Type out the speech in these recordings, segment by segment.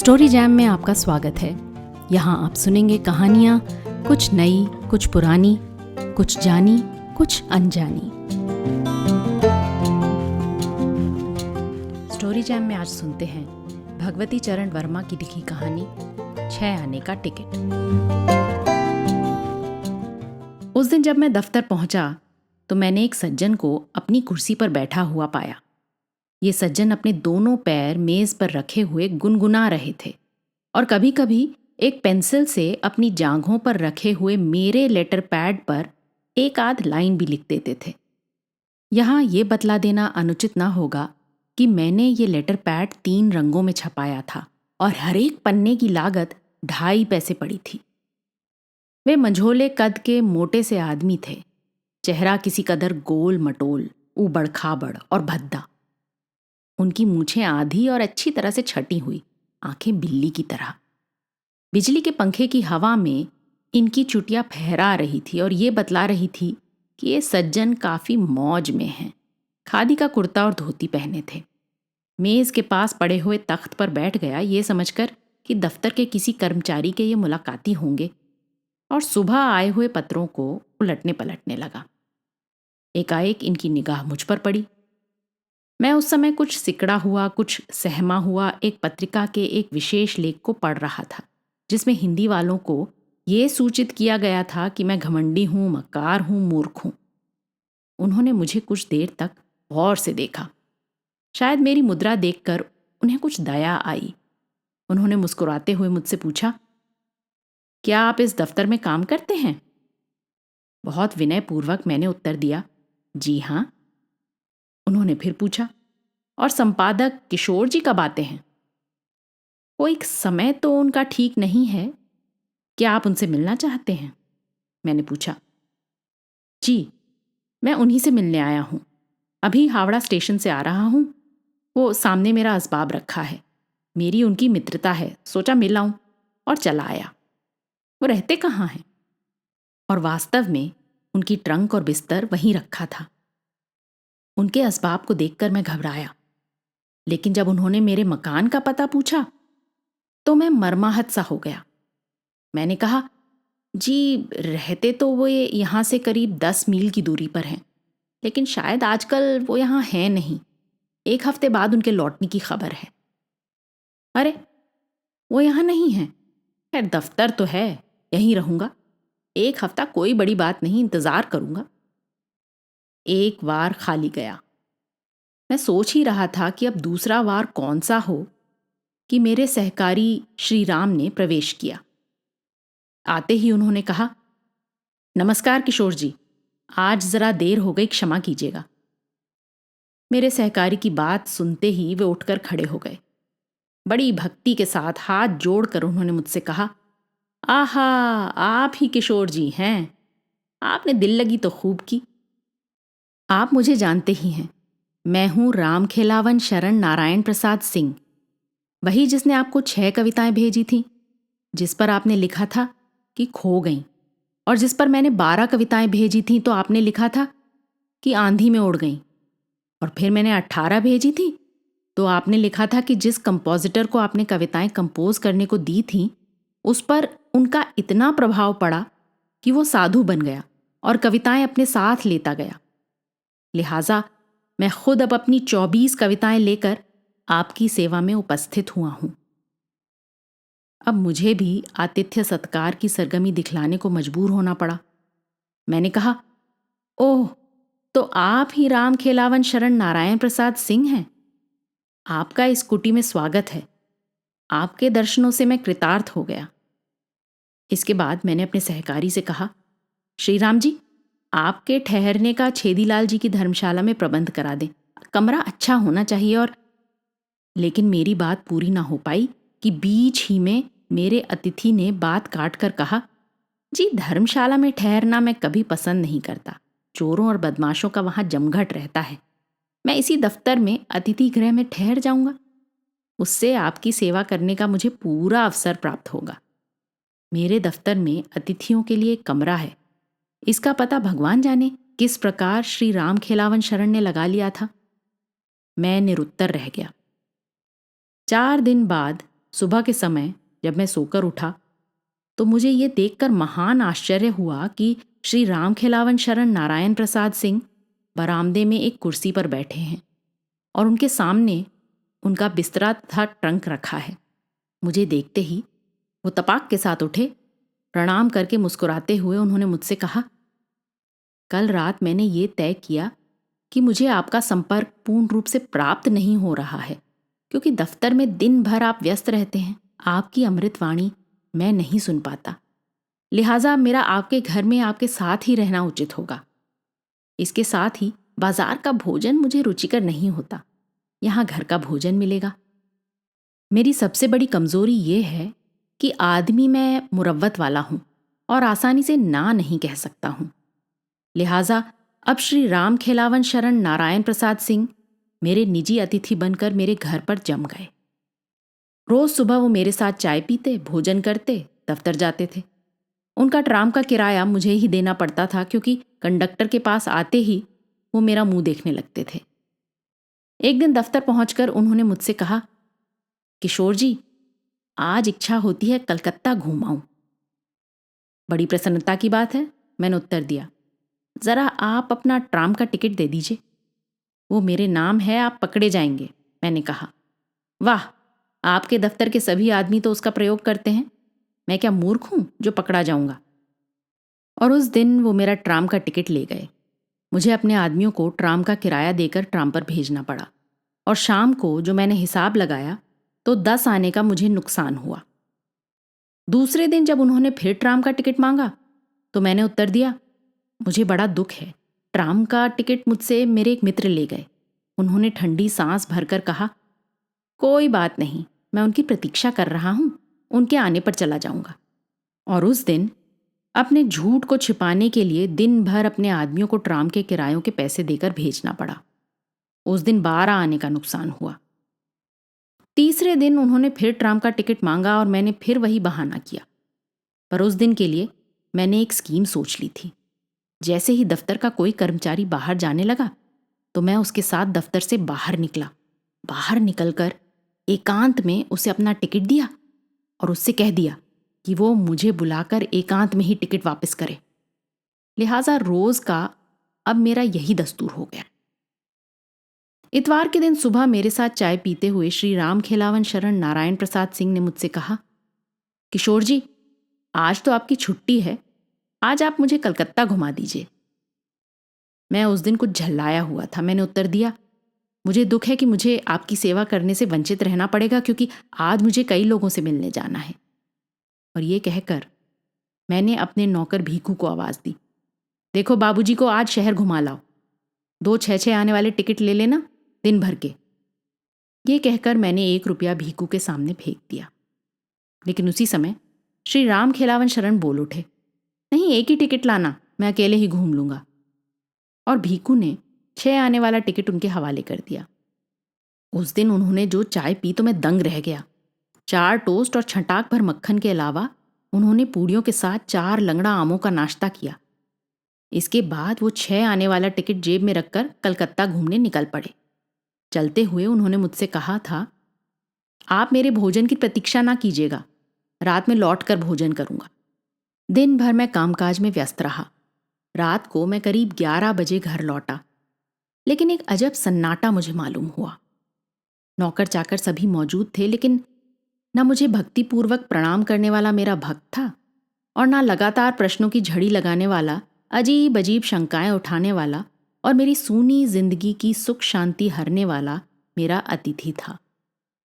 Story jam में आपका स्वागत है। यहाँ आप सुनेंगे कहानियाँ, कुछ नई, कुछ पुरानी, कुछ जानी, कुछ अनजानी। स्टोरी जैम में आज सुनते हैं भगवती चरण वर्मा की लिखी कहानी 6 आने का टिकट। उस दिन जब मैं दफ्तर पहुंचा तो मैंने एक सज्जन को अपनी कुर्सी पर बैठा हुआ पाया। ये सज्जन अपने दोनों पैर मेज पर रखे हुए गुनगुना रहे थे और कभी कभी एक पेंसिल से अपनी जांघों पर रखे हुए मेरे लेटर पैड पर एक आध लाइन भी लिख देते थे। यहाँ ये बतला देना अनुचित ना होगा कि मैंने ये लेटर पैड 3 रंगों में छपाया था और हर एक पन्ने की लागत 2.5 पैसे पड़ी थी। वे मंझोले कद के मोटे से आदमी थे, चेहरा किसी कदर गोल मटोल, ऊबड़ खाबड़ और भद्दा। उनकी मूछें आधी और अच्छी तरह से छटी हुई, आंखें बिल्ली की तरह। बिजली के पंखे की हवा में इनकी चुटियां फहरा रही थी और ये बतला रही थी कि ये सज्जन काफी मौज में हैं। खादी का कुर्ता और धोती पहने थे। मेज के पास पड़े हुए तख्त पर बैठ गया ये समझकर कि दफ्तर के किसी कर्मचारी के ये मुलाकाती होंगे, और सुबह आए हुए पत्रों को उलटने पलटने लगा। एकाएक इनकी निगाह मुझ पर पड़ी। मैं उस समय कुछ सिकड़ा हुआ, कुछ सहमा हुआ एक पत्रिका के एक विशेष लेख को पढ़ रहा था, जिसमें हिंदी वालों को ये सूचित किया गया था कि मैं घमंडी हूं, मक्कार हूं, मूर्ख हूं। उन्होंने मुझे कुछ देर तक गौर से देखा। शायद मेरी मुद्रा देखकर उन्हें कुछ दया आई। उन्होंने मुस्कुराते हुए मुझसे पूछा, क्या आप इस दफ्तर में काम करते हैं? बहुत विनयपूर्वक मैंने उत्तर दिया, जी हां। उन्होंने फिर पूछा, और संपादक किशोर जी कब आते हैं? कोई समय तो उनका ठीक नहीं है, क्या आप उनसे मिलना चाहते हैं? मैंने पूछा। जी, मैं उन्हीं से मिलने आया हूं। अभी हावड़ा स्टेशन से आ रहा हूं। वो सामने मेरा असबाब रखा है। मेरी उनकी मित्रता है, सोचा मिल आऊं, और चला आया। वो रहते कहाँ हैं? और वास्तव में उनकी ट्रंक और बिस्तर वहीं रखा था। उनके असबाब को देखकर मैं घबराया, लेकिन जब उन्होंने मेरे मकान का पता पूछा तो मैं मर्माहत सा हो गया। मैंने कहा, जी रहते तो वो यहाँ से करीब 10 मील की दूरी पर हैं, लेकिन शायद आजकल वो यहाँ हैं नहीं। 1 हफ्ते बाद उनके लौटने की खबर है। अरे, वो यहाँ नहीं हैं? खैर दफ्तर तो है, यहीं रहूंगा। 1 हफ्ता कोई बड़ी बात नहीं, इंतजार करूंगा। एक वार खाली गया। मैं सोच ही रहा था कि अब दूसरा वार कौन सा हो कि मेरे सहकारी श्री राम ने प्रवेश किया। आते ही उन्होंने कहा, नमस्कार किशोर जी, आज जरा देर हो गई, क्षमा कीजिएगा। मेरे सहकारी की बात सुनते ही वे उठकर खड़े हो गए। बड़ी भक्ति के साथ हाथ जोड़कर उन्होंने मुझसे कहा, आहा, आप ही किशोर जी हैं। आपने दिल लगी तो खूब की। आप मुझे जानते ही हैं, मैं हूं रामखेलावन शरण नारायण प्रसाद सिंह, वही जिसने आपको 6 कविताएं भेजी थीं, जिस पर आपने लिखा था कि खो गईं, और जिस पर मैंने 12 कविताएं भेजी थीं तो आपने लिखा था कि आंधी में उड़ गईं, और फिर मैंने 18 भेजी थी तो आपने लिखा था कि जिस कंपोजिटर को आपने कविताएं कंपोज करने को दी थीं उस पर उनका इतना प्रभाव पड़ा कि वो साधु बन गया और कविताएं अपने साथ लेता गया। लिहाजा मैं खुद अब अपनी 24 कविताएं लेकर आपकी सेवा में उपस्थित हुआ हूं। अब मुझे भी आतिथ्य सत्कार की सरगमी दिखलाने को मजबूर होना पड़ा। मैंने कहा, ओह, तो आप ही रामखेलावन शरण नारायण प्रसाद सिंह हैं। आपका इस कुटी में स्वागत है। आपके दर्शनों से मैं कृतार्थ हो गया। इसके बाद मैंने अपने सहकारी से कहा, श्री राम जी, आपके ठहरने का छेदीलाल जी की धर्मशाला में प्रबंध करा दें। कमरा अच्छा होना चाहिए। और लेकिन मेरी बात पूरी ना हो पाई कि बीच ही में मेरे अतिथि ने बात काट कर कहा, जी धर्मशाला में ठहरना मैं कभी पसंद नहीं करता। चोरों और बदमाशों का वहां जमघट रहता है। मैं इसी दफ्तर में अतिथि गृह में ठहर जाऊंगा। उससे आपकी सेवा करने का मुझे पूरा अवसर प्राप्त होगा। मेरे दफ्तर में अतिथियों के लिए एक कमरा है। इसका पता भगवान जाने किस प्रकार श्री रामखेलावन शरण ने लगा लिया था। मैं निरुत्तर रह गया। 4 दिन बाद सुबह के समय जब मैं सोकर उठा तो मुझे ये देखकर महान आश्चर्य हुआ कि श्री रामखेलावन शरण नारायण प्रसाद सिंह बरामदे में एक कुर्सी पर बैठे हैं और उनके सामने उनका बिस्तरा तथा ट्रंक रखा है। मुझे देखते ही वो तपाक के साथ उठे, प्रणाम करके मुस्कुराते हुए उन्होंने मुझसे कहा, कल रात मैंने ये तय किया कि मुझे आपका संपर्क पूर्ण रूप से प्राप्त नहीं हो रहा है, क्योंकि दफ्तर में दिन भर आप व्यस्त रहते हैं। आपकी अमृतवाणी मैं नहीं सुन पाता, लिहाजा मेरा आपके घर में आपके साथ ही रहना उचित होगा। इसके साथ ही बाजार का भोजन मुझे रुचिकर नहीं होता, यहाँ घर का भोजन मिलेगा। मेरी सबसे बड़ी कमजोरी ये है कि आदमी मैं मुरव्वत वाला हूं और आसानी से ना नहीं कह सकता हूं। लिहाजा अब श्री रामखेलावन शरण नारायण प्रसाद सिंह मेरे निजी अतिथि बनकर मेरे घर पर जम गए। रोज सुबह वो मेरे साथ चाय पीते, भोजन करते, दफ्तर जाते थे। उनका ट्राम का किराया मुझे ही देना पड़ता था, क्योंकि कंडक्टर के पास आते ही वो मेरा मुंह देखने लगते थे। एक दिन दफ्तर पहुंचकर उन्होंने मुझसे कहा, किशोर जी, आज इच्छा होती है कलकत्ता घूम आऊं। बड़ी प्रसन्नता की बात है, मैंने उत्तर दिया। जरा आप अपना ट्राम का टिकट दे दीजिए। वो मेरे नाम है, आप पकड़े जाएंगे, मैंने कहा। वाह, आपके दफ्तर के सभी आदमी तो उसका प्रयोग करते हैं, मैं क्या मूर्ख हूं जो पकड़ा जाऊंगा। और उस दिन वो मेरा ट्राम का टिकट ले गए। मुझे अपने आदमियों को ट्राम का किराया देकर ट्राम पर भेजना पड़ा, और शाम को जो मैंने हिसाब लगाया तो 10 आने का मुझे नुकसान हुआ। दूसरे दिन जब उन्होंने फिर ट्राम का टिकट मांगा तो मैंने उत्तर दिया, मुझे बड़ा दुख है, ट्राम का टिकट मुझसे मेरे एक मित्र ले गए। उन्होंने ठंडी सांस भरकर कहा, कोई बात नहीं, मैं उनकी प्रतीक्षा कर रहा हूं, उनके आने पर चला जाऊंगा। और उस दिन अपने झूठ को छिपाने के लिए दिन भर अपने आदमियों को ट्राम के किरायों के पैसे देकर भेजना पड़ा। उस दिन 12 आने का नुकसान हुआ। तीसरे दिन उन्होंने फिर ट्राम का टिकट मांगा और मैंने फिर वही बहाना किया। पर उस दिन के लिए मैंने एक स्कीम सोच ली थी। जैसे ही दफ्तर का कोई कर्मचारी बाहर जाने लगा तो मैं उसके साथ दफ्तर से बाहर निकला। बाहर निकलकर एकांत में उसे अपना टिकट दिया और उससे कह दिया कि वो मुझे बुलाकर एकांत में ही टिकट वापस करे। लिहाजा रोज का अब मेरा यही दस्तूर हो गया। इतवार के दिन सुबह मेरे साथ चाय पीते हुए श्री रामखेलावन शरण नारायण प्रसाद सिंह ने मुझसे कहा, किशोर जी, आज तो आपकी छुट्टी है, आज आप मुझे कलकत्ता घुमा दीजिए। मैं उस दिन कुछ झल्लाया हुआ था। मैंने उत्तर दिया, मुझे दुख है कि मुझे आपकी सेवा करने से वंचित रहना पड़ेगा, क्योंकि आज मुझे कई लोगों से मिलने जाना है। और ये कहकर मैंने अपने नौकर भीखू को आवाज दी, देखो बाबूजी को आज शहर घुमा लाओ, 2 6 आने वाले टिकट ले लेना दिन भर के। ये कहकर मैंने 1 रुपया भीखू के सामने फेंक दिया। लेकिन उसी समय श्री रामखेलावन शरण बोल उठे, नहीं, 1 ही टिकट लाना, मैं अकेले ही घूम लूंगा। और भीखू ने 6 आने वाला टिकट उनके हवाले कर दिया। उस दिन उन्होंने जो चाय पी तो मैं दंग रह गया। 4 टोस्ट और छटाक भर मक्खन के अलावा उन्होंने पूड़ियों के साथ 4 लंगड़ा आमों का नाश्ता किया। इसके बाद वो 6 आने वाला टिकट जेब में रखकर कलकत्ता घूमने निकल पड़े। चलते हुए उन्होंने मुझसे कहा था, आप मेरे भोजन की प्रतीक्षा ना कीजिएगा, रात में लौट कर भोजन करूंगा। दिन भर मैं कामकाज में व्यस्त रहा। रात को मैं करीब 11 बजे घर लौटा, लेकिन एक अजब सन्नाटा मुझे मालूम हुआ। नौकर चाकर सभी मौजूद थे, लेकिन न मुझे भक्तिपूर्वक प्रणाम करने वाला मेरा भक्त था और न लगातार प्रश्नों की झड़ी लगाने वाला, अजीब अजीब शंकाएं उठाने वाला और मेरी सूनी जिंदगी की सुख शांति हरने वाला मेरा अतिथि था।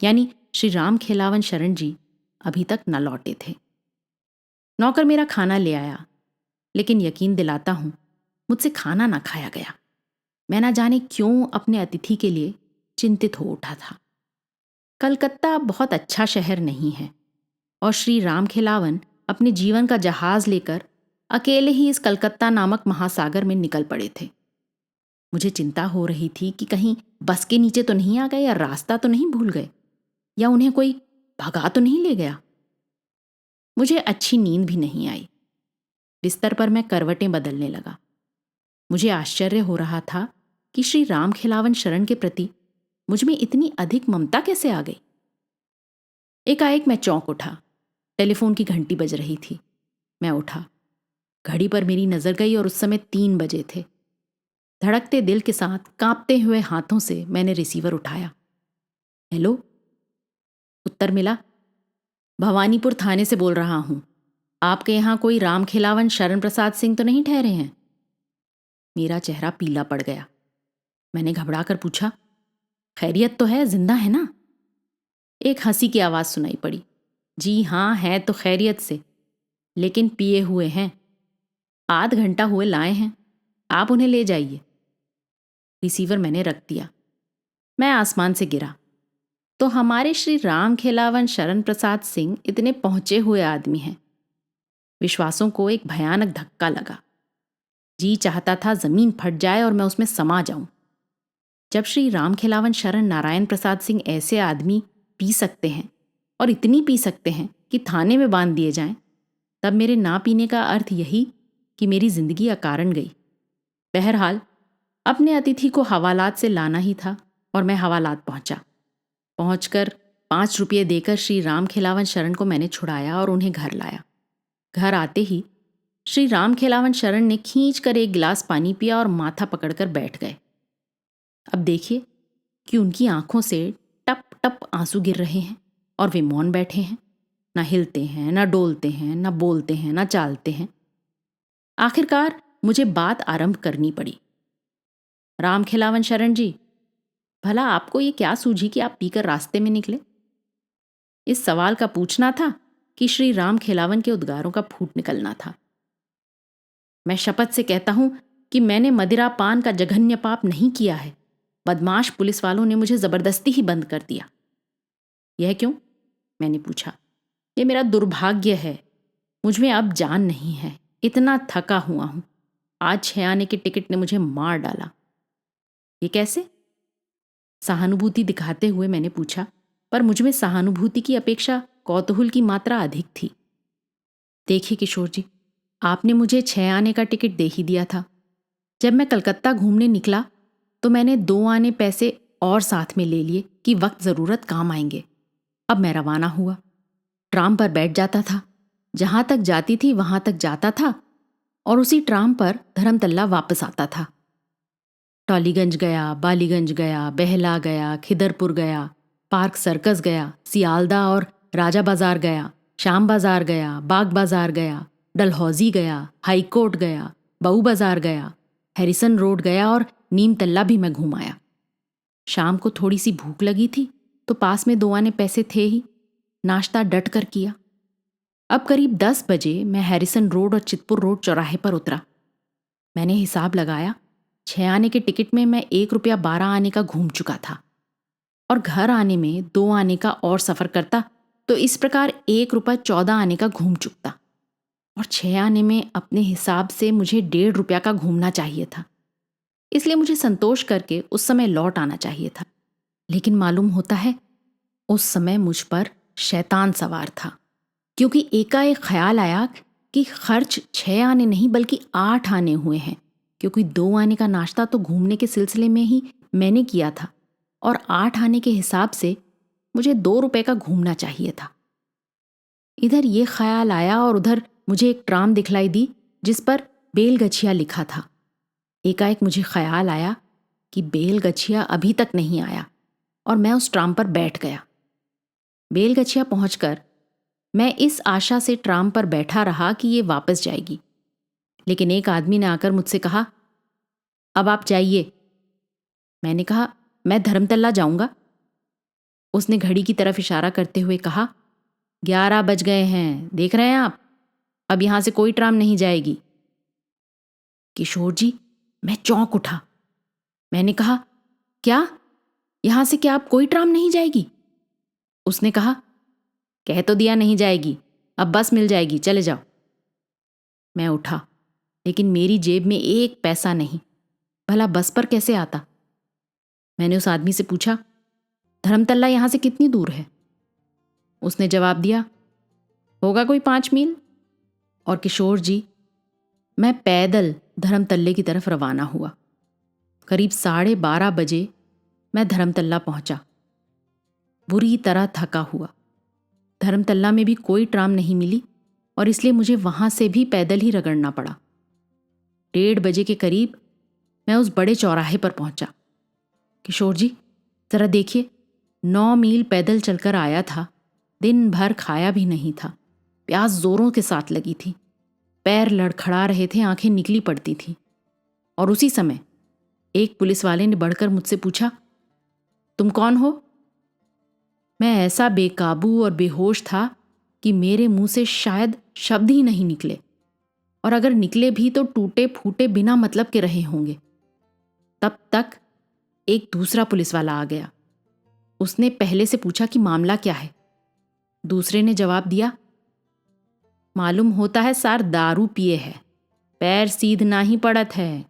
यानी श्री रामखेलावन शरण जी अभी तक न लौटे थे। नौकर मेरा खाना ले आया, लेकिन यकीन दिलाता हूं, मुझसे खाना ना खाया गया। मैं ना जाने क्यों अपने अतिथि के लिए चिंतित हो उठा था। कलकत्ता बहुत अच्छा शहर नहीं है और श्री रामखेलावन अपने जीवन का जहाज लेकर अकेले ही इस कलकत्ता नामक महासागर में निकल पड़े थे। मुझे चिंता हो रही थी कि कहीं बस के नीचे तो नहीं आ गए, या रास्ता तो नहीं भूल गए, या उन्हें कोई भगा तो नहीं ले गया। मुझे अच्छी नींद भी नहीं आई। बिस्तर पर मैं करवटें बदलने लगा। मुझे आश्चर्य हो रहा था कि श्री रामखेलावन शरण के प्रति मुझ में इतनी अधिक ममता कैसे आ गई। एकाएक मैं चौंक उठा। टेलीफोन की घंटी बज रही थी। मैं उठा। घड़ी पर मेरी नजर गई और उस समय 3 बजे थे। धड़कते दिल के साथ कांपते हुए हाथों से मैंने रिसीवर उठाया। हेलो। उत्तर मिला, भवानीपुर थाने से बोल रहा हूं। आपके यहां कोई रामखिलावन शरण प्रसाद सिंह तो नहीं ठहरे हैं? मेरा चेहरा पीला पड़ गया। मैंने घबरा कर पूछा, खैरियत तो है, जिंदा है ना? एक हंसी की आवाज सुनाई पड़ी। जी हाँ, है तो खैरियत से, लेकिन पिए हुए हैं। आध घंटा हुए लाए हैं, आप उन्हें ले जाइए। रिसीवर मैंने रख दिया। मैं आसमान से गिरा। तो हमारे श्री रामखिलावन शरण प्रसाद सिंह इतने पहुंचे हुए आदमी हैं। विश्वासों को एक भयानक धक्का लगा। जी चाहता था जमीन फट जाए और मैं उसमें समा जाऊं। जब श्री रामखिलावन शरण नारायण प्रसाद सिंह ऐसे आदमी पी सकते हैं और इतनी पी सकते हैं कि थाने में बांध दिए जाएं, तब मेरे ना पीने का अर्थ यही कि मेरी जिंदगी अकारण गई। बहरहाल अपने अतिथि को हवालात से लाना ही था और मैं हवालात पहुंचा। पहुंचकर 5 रुपये देकर श्री रामखिलावन शरण को मैंने छुड़ाया और उन्हें घर लाया। घर आते ही श्री रामखिलावन शरण ने खींच कर एक गिलास पानी पिया और माथा पकड़कर बैठ गए। अब देखिए कि उनकी आंखों से टप टप आंसू गिर रहे हैं और वे मौन बैठे हैं, ना हिलते हैं, ना डोलते हैं, ना बोलते हैं, ना चालते हैं। आखिरकार मुझे बात आरंभ करनी पड़ी। रामखिलावन शरण जी, भला आपको ये क्या सूझी कि आप पीकर रास्ते में निकले? इस सवाल का पूछना था कि श्री रामखिलावन के उद्गारों का फूट निकलना था। मैं शपथ से कहता हूं कि मैंने मदिरा पान का जघन्य पाप नहीं किया है। बदमाश पुलिस वालों ने मुझे जबरदस्ती ही बंद कर दिया। यह क्यों? मैंने पूछा। यह मेरा दुर्भाग्य है। मुझमें अब जान नहीं है। इतना थका हुआ हूं। आज 6 आने के टिकट ने मुझे मार डाला। ये कैसे? सहानुभूति दिखाते हुए मैंने पूछा, पर मुझमें सहानुभूति की अपेक्षा कौतूहल की मात्रा अधिक थी। देखिए किशोर जी, आपने मुझे 6 आने का टिकट दे ही दिया था। जब मैं कलकत्ता घूमने निकला तो मैंने 2 आने पैसे और साथ में ले लिए कि वक्त जरूरत काम आएंगे। अब मैं रवाना हुआ। ट्राम पर बैठ जाता था, जहां तक जाती थी वहां तक जाता था और उसी ट्राम पर धर्मतल्ला वापस आता था। टॉलीगंज गया, बालीगंज गया, बेहला गया, खिदरपुर गया, पार्क सर्कस गया, सियालदा और राजा बाजार गया, शाम बाजार गया, बाग बाजार गया, डलहौजी गया, हाई कोर्ट गया, बऊ बाजार गया, हैरिसन रोड गया और नीम तल्ला भी मैं घूम आया। शाम को थोड़ी सी भूख लगी थी तो पास में 2 आने पैसे थे ही। नाश्ता डट कर किया। अब करीब 10 बजे मैं हैरिसन रोड और चितपुर रोड चौराहे पर उतरा। मैंने हिसाब लगाया, 6 आने के टिकट में मैं 1 रुपया 12 आने का घूम चुका था और घर आने में 2 आने का और सफर करता तो इस प्रकार 1 रुपया 14 आने का घूम चुकता और 6 आने में अपने हिसाब से मुझे 1.5 रुपया का घूमना चाहिए था। इसलिए मुझे संतोष करके उस समय लौट आना चाहिए था। लेकिन मालूम होता है उस समय मुझ पर शैतान सवार था, क्योंकि एकाएक ख्याल आया कि खर्च 6 आने नहीं बल्कि 8 आने हुए हैं, क्योंकि 2 आने का नाश्ता तो घूमने के सिलसिले में ही मैंने किया था और 8 आने के हिसाब से मुझे 2 रुपए का घूमना चाहिए था। इधर ये ख्याल आया और उधर मुझे एक ट्राम दिखलाई दी जिस पर बेलगछिया लिखा था। एकाएक मुझे ख्याल आया कि बेलगछिया अभी तक नहीं आया और मैं उस ट्राम पर बैठ गया। बेलगछिया पहुंचकर मैं इस आशा से ट्राम पर बैठा रहा कि ये वापस जाएगी, लेकिन एक आदमी ने आकर मुझसे कहा, अब आप जाइए। मैंने कहा, मैं धर्मतल्ला जाऊंगा। उसने घड़ी की तरफ इशारा करते हुए कहा, 11 बज गए हैं, देख रहे हैं आप? अब यहां से कोई ट्राम नहीं जाएगी। किशोर जी, मैं चौंक उठा। मैंने कहा, क्या? यहां से क्या अब कोई ट्राम नहीं जाएगी? उसने कहा, कह तो दिया नहीं जाएगी, अब बस मिल जाएगी, चले जाओ। मैं उठा, लेकिन मेरी जेब में 1 पैसा नहीं। भला बस पर कैसे आता? मैंने उस आदमी से पूछा, धर्मतल्ला यहां से कितनी दूर है? उसने जवाब दिया, होगा कोई 5 मील। और किशोर जी, मैं पैदल धर्मतल्ले की तरफ रवाना हुआ। करीब 12:30 बजे मैं धर्मतल्ला पहुंचा, बुरी तरह थका हुआ। धर्मतल्ला में भी कोई ट्राम नहीं मिली और इसलिए मुझे वहां से भी पैदल ही रगड़ना पड़ा। 1:30 बजे के करीब मैं उस बड़े चौराहे पर पहुंचा। किशोर जी, जरा देखिए, 9 मील पैदल चलकर आया था, दिन भर खाया भी नहीं था, प्यास जोरों के साथ लगी थी, पैर लड़खड़ा रहे थे, आंखें निकली पड़ती थीं। और उसी समय एक पुलिस वाले ने बढ़कर मुझसे पूछा, तुम कौन हो? मैं ऐसा बेकाबू और बेहोश था कि मेरे मुंह से शायद शब्द ही नहीं निकले, और अगर निकले भी तो टूटे फूटे बिना मतलब के रहे होंगे। तब तक एक दूसरा पुलिस वाला आ गया। उसने पहले से पूछा कि मामला क्या है। दूसरे ने जवाब दिया, मालूम होता है सार दारू पिए है, पैर सीध ना ही पड़त है,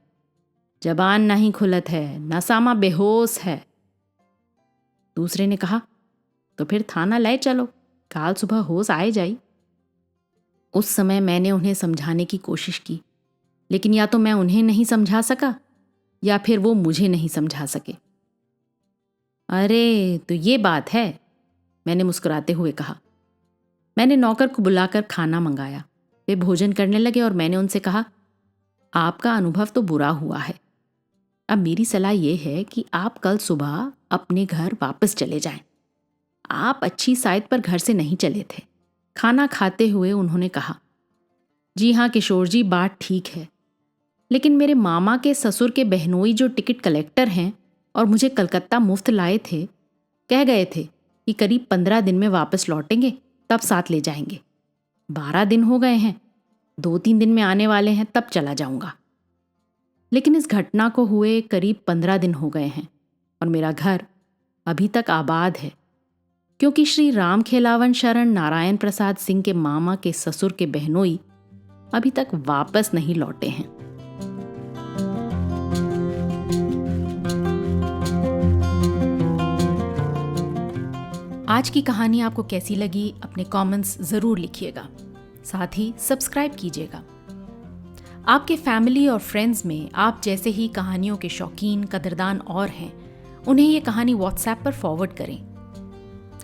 जबान नहीं खुलत है, नसामा बेहोश है। दूसरे ने कहा, तो फिर थाना ले चलो, काल सुबह होश आए जाई। उस समय मैंने उन्हें समझाने की कोशिश की, लेकिन या तो मैं उन्हें नहीं समझा सका या फिर वो मुझे नहीं समझा सके। अरे तो ये बात है, मैंने मुस्कुराते हुए कहा। मैंने नौकर को बुलाकर खाना मंगाया। वे भोजन करने लगे और मैंने उनसे कहा, आपका अनुभव तो बुरा हुआ है। अब मेरी सलाह यह है कि आप कल सुबह अपने घर वापस चले जाएं। आप अच्छी साइड पर घर से नहीं चले थे। खाना खाते हुए उन्होंने कहा, जी हाँ किशोर जी, बात ठीक है, लेकिन मेरे मामा के ससुर के बहनोई जो टिकट कलेक्टर हैं और मुझे कलकत्ता मुफ्त लाए थे, कह गए थे कि करीब 15 दिन में वापस लौटेंगे, तब साथ ले जाएंगे। 12 दिन हो गए हैं, 2-3 दिन में आने वाले हैं, तब चला जाऊंगा। लेकिन इस घटना को हुए करीब 15 दिन हो गए हैं और मेरा घर अभी तक आबाद है, क्योंकि श्री राम खेलावन शरण नारायण प्रसाद सिंह के मामा के ससुर के बहनोई अभी तक वापस नहीं लौटे हैं। आज की कहानी आपको कैसी लगी अपने कमेंट्स ज़रूर लिखिएगा, साथ ही सब्सक्राइब कीजिएगा। आपके फैमिली और फ्रेंड्स में आप जैसे ही कहानियों के शौकीन कदरदान और हैं, उन्हें ये कहानी व्हाट्सएप पर फॉरवर्ड करें।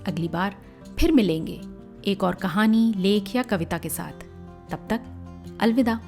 अगली बार फिर मिलेंगे एक और कहानी, लेख या कविता के साथ। तब तक अलविदा।